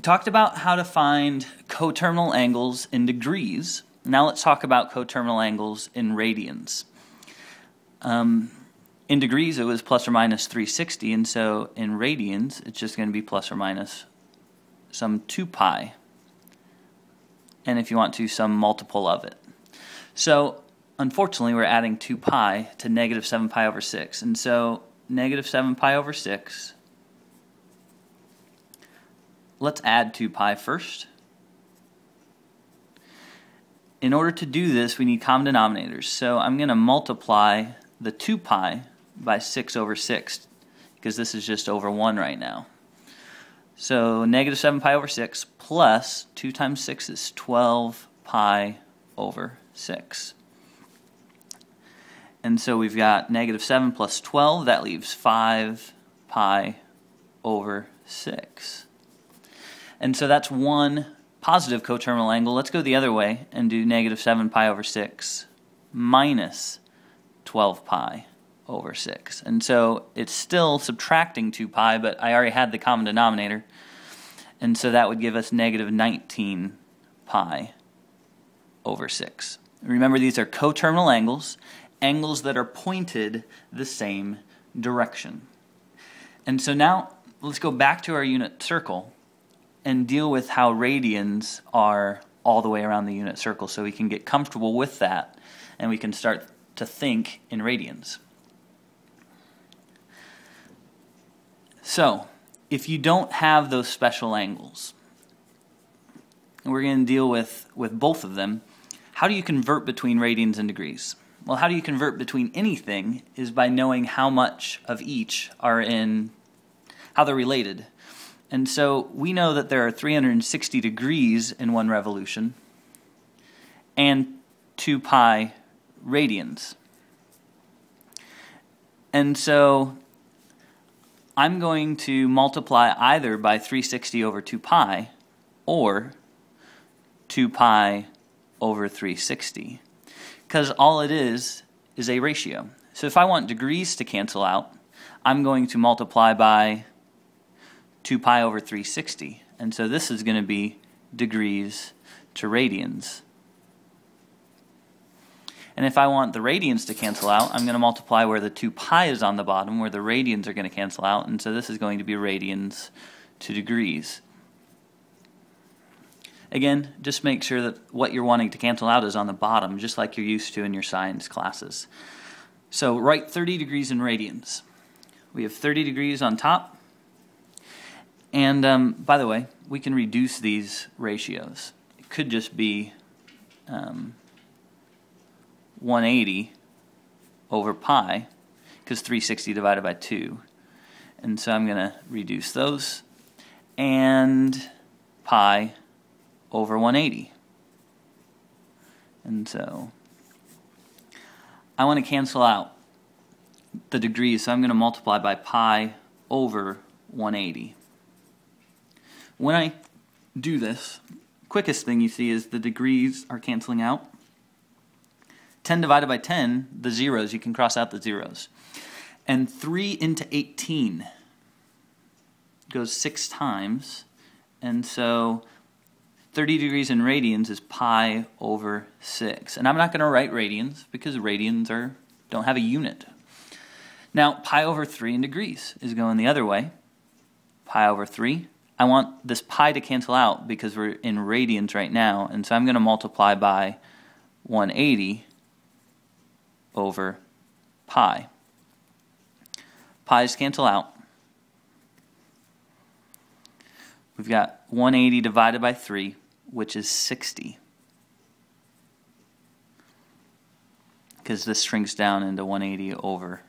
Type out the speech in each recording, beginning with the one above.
talked about how to find coterminal angles in degrees. Now let's talk about coterminal angles in radians. In degrees it was plus or minus 360, and so in radians it's just going to be plus or minus some 2 pi. And if you want to, some multiple of it. So unfortunately we're adding 2 pi to negative 7 pi over 6. And so negative 7 pi over 6, let's add 2 pi first. In order to do this, we need common denominators. So I'm going to multiply the 2 pi by 6 over 6, because this is just over 1 right now. So negative 7 pi over 6 plus 2 times 6 is 12 pi over 6. And so we've got negative 7 plus 12, that leaves 5 pi over 6. And so that's one positive coterminal angle. Let's go the other way and do negative 7 pi over 6 minus 12 pi over 6. And so it's still subtracting 2 pi, but I already had the common denominator. And so that would give us negative 19 pi over 6. Remember, these are coterminal angles, angles that are pointed the same direction. And so now let's go back to our unit circle and deal with how radians are all the way around the unit circle, so we can get comfortable with that and we can start to think in radians. So if you don't have those special angles, and we're going to deal with both of them, how do you convert between radians and degrees? Well, how do you convert between anything is by knowing how much of each are in, how they're related. And so we know that there are 360 degrees in one revolution and 2 pi radians. And so I'm going to multiply either by 360 over 2 pi or 2 pi over 360, because all it is a ratio. So if I want degrees to cancel out, I'm going to multiply by 2 pi over 360. And so this is going to be degrees to radians. And if I want the radians to cancel out, I'm going to multiply where the 2 pi is on the bottom, where the radians are going to cancel out. And so this is going to be radians to degrees. Again, just make sure that what you're wanting to cancel out is on the bottom, just like you're used to in your science classes. So write 30 degrees in radians. We have 30 degrees on top. And by the way, we can reduce these ratios. It could just be 180 over pi, because 360 divided by 2. And so I'm going to reduce those. And pi over 180. And so I want to cancel out the degrees, so I'm going to multiply by pi over 180. When I do this, quickest thing you see is the degrees are canceling out. 10 divided by 10, the zeros, you can cross out the zeros. And 3 into 18 goes 6 times, and so 30 degrees in radians is pi over 6. And I'm not going to write radians because radians don't have a unit. Now, pi over 3 in degrees is going the other way. Pi over 3. I want this pi to cancel out because we're in radians right now, and so I'm going to multiply by 180 over pi. Pi's cancel out. We've got 180 divided by 3, which is 60. Because this shrinks down into 180 over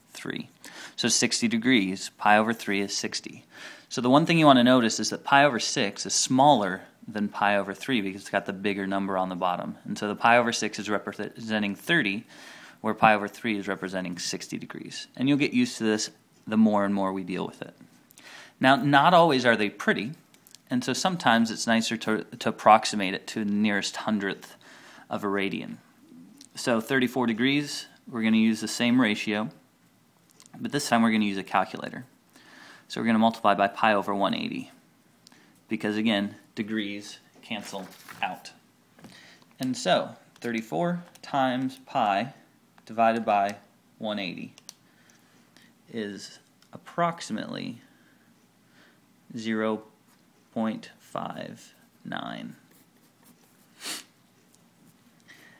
3. So 60 degrees, pi over 3 is 60. So the one thing you want to notice is that pi over 6 is smaller than pi over 3 because it's got the bigger number on the bottom. And so the pi over 6 is representing 30, where pi over 3 is representing 60 degrees. And you'll get used to this the more and more we deal with it. Now, not always are they pretty, and so sometimes it's nicer to approximate it to the nearest hundredth of a radian. So 34 degrees, we're going to use the same ratio, but this time we're going to use a calculator. So we're going to multiply by pi over 180. because again, degrees cancel out. And so 34 times pi divided by 180 is approximately 0.59.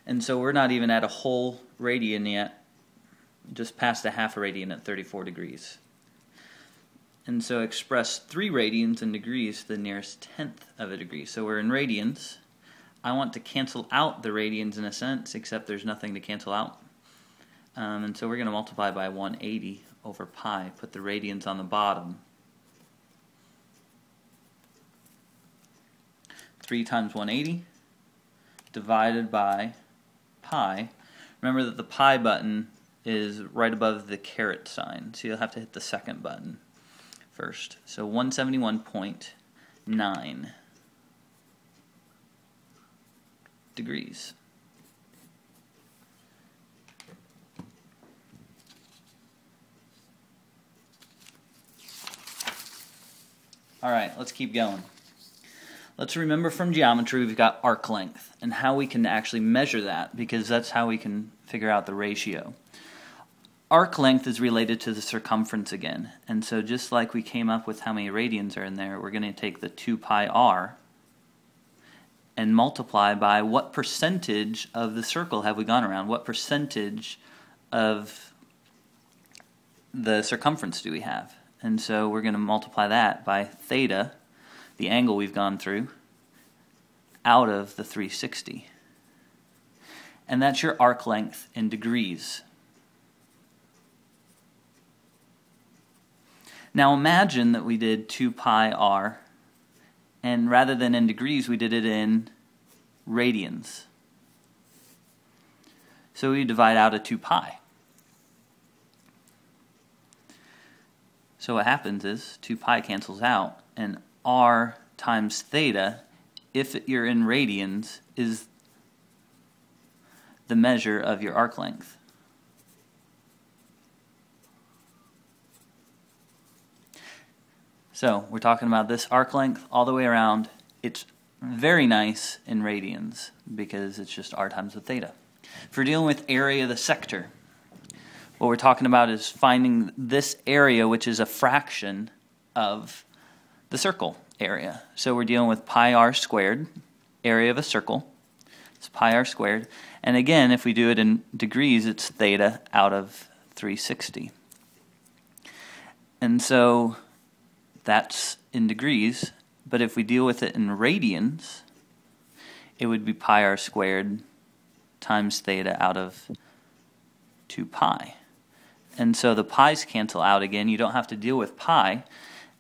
And so we're not even at a whole radian yet, just past a half a radian at 34 degrees. And so express 3 radians in degrees to the nearest tenth of a degree. So we're in radians. I want to cancel out the radians in a sense, except there's nothing to cancel out. And so we're going to multiply by 180 over pi, put the radians on the bottom. 3 times 180 divided by pi. Remember that the pi button is right above the caret sign, so you'll have to hit the second button first. So 171.9 degrees. All right, let's keep going. Let's remember from geometry we've got arc length and how we can actually measure that, because that's how we can figure out the ratio. Arc length is related to the circumference again, and so just like we came up with how many radians are in there, we're going to take the 2 pi r and multiply by what percentage of the circle have we gone around, what percentage of the circumference do we have. And so we're going to multiply that by theta, the angle we've gone through, out of the 360. And that's your arc length in degrees. Now imagine that we did 2 pi r, and rather than in degrees, we did it in radians. So we divide out a 2 pi. So what happens is 2 pi cancels out, and r times theta, if you're in radians, is the measure of your arc length. So we're talking about this arc length all the way around. It's very nice in radians because it's just r times the theta. If we're dealing with area of the sector, what we're talking about is finding this area, which is a fraction of the circle area. So we're dealing with pi r squared, area of a circle. It's pi r squared. And again, if we do it in degrees, it's theta out of 360. And so that's in degrees, but if we deal with it in radians, it would be pi r squared times theta out of 2 pi. And so the pi's cancel out again. You don't have to deal with pi,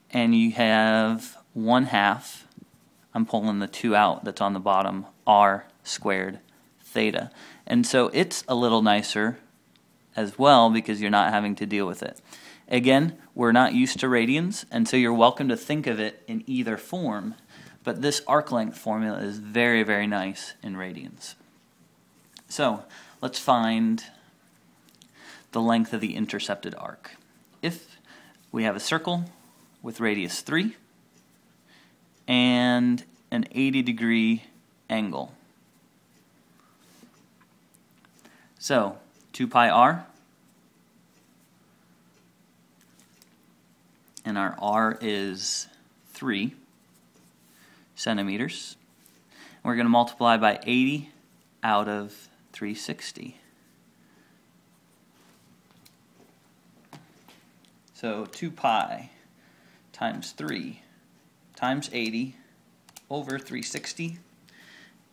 and you have 1/2. I'm pulling the 2 out that's on the bottom, r squared theta. And so it's a little nicer as well because you're not having to deal with it. Again, we're not used to radians, and so you're welcome to think of it in either form, but this arc length formula is very, very nice in radians. So let's find the length of the intercepted arc. If we have a circle with radius 3 and an 80-degree angle. So 2 pi r, and our r is 3 centimeters. We're going to multiply by 80 out of 360. So 2 pi times 3 times 80 over 360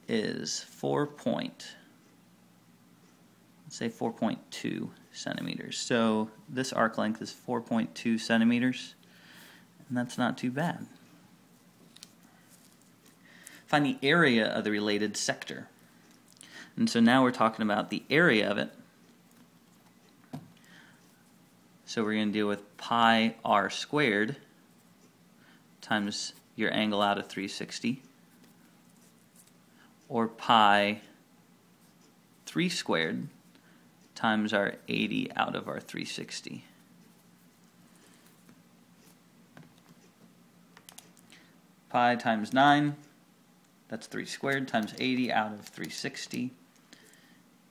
is 4.2 centimeters. So this arc length is 4.2 centimeters, and that's not too bad. Find the area of the related sector. And so now we're talking about the area of it. So we're going to deal with pi r squared times your angle out of 360, or pi 3 squared times our 80 out of our 360. pi times 9, that's 3 squared, times 80 out of 360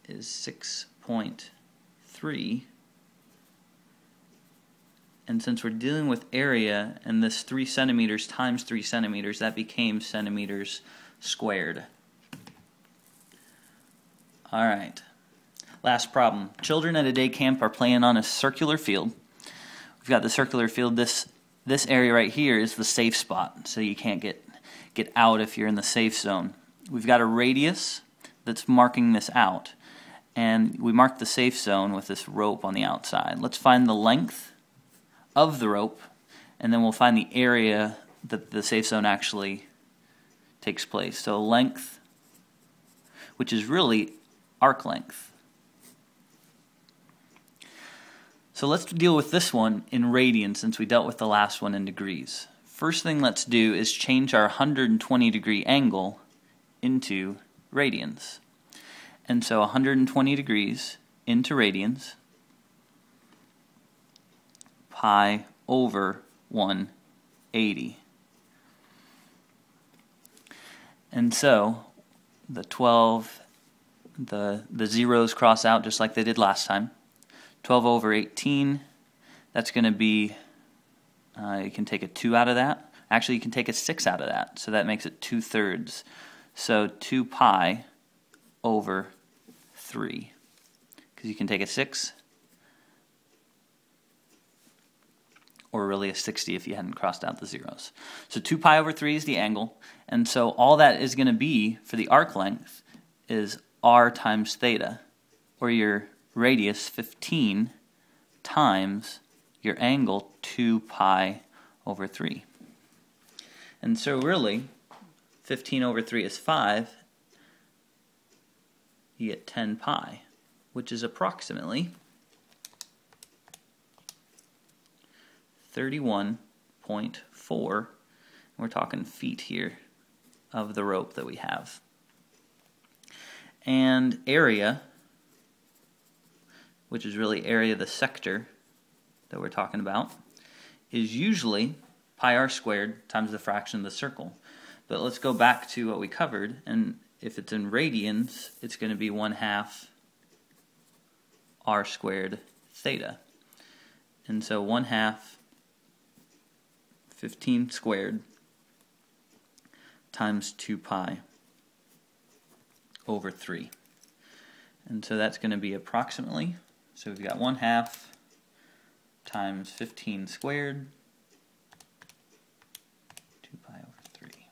is 6.3. And since we're dealing with area, and this 3 centimeters times 3 centimeters, that became centimeters squared. Alright, last problem. Children at a day camp are playing on a circular field. We've got the circular field. This area right here is the safe spot, so you can't get out if you're in the safe zone. We've got a radius that's marking this out, and we mark the safe zone with this rope on the outside. Let's find the length of the rope, and then we'll find the area that the safe zone actually takes place. So length, which is really arc length. So let's deal with this one in radians since we dealt with the last one in degrees. First thing let's do is change our 120 degree angle into radians. And so 120 degrees into radians, pi over 180. And so the 12, the zeros cross out just like they did last time. 12 over 18, that's going to be, you can take a 2 out of that. Actually, you can take a 6 out of that, so that makes it 2/3. So 2 pi over 3, because you can take a 6, or really a 60 if you hadn't crossed out the zeros. So 2 pi over 3 is the angle, and so all that is going to be for the arc length is r times theta, or your radius 15 times your angle 2 pi over 3. And so really 15 over 3 is 5. You get 10 pi, which is approximately 31.4. We're talking feet here of the rope that we have. And area, which is really area of the sector that we're talking about, is usually pi r squared times the fraction of the circle. But let's go back to what we covered, and if it's in radians, it's going to be 1/2 r squared theta. And so 1/2 15 squared times 2 pi over 3. And so that's going to be approximately, so we've got 1/2 times 15 squared, 2 pi over 3.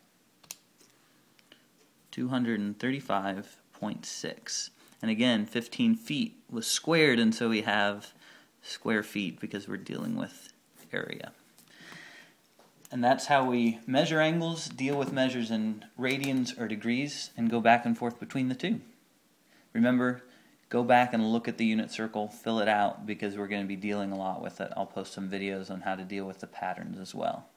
235.6. And again, 15 feet was squared, and so we have square feet because we're dealing with area. And that's how we measure angles, deal with measures in radians or degrees, and go back and forth between the two. Remember, go back and look at the unit circle, fill it out, because we're going to be dealing a lot with it. I'll post some videos on how to deal with the patterns as well.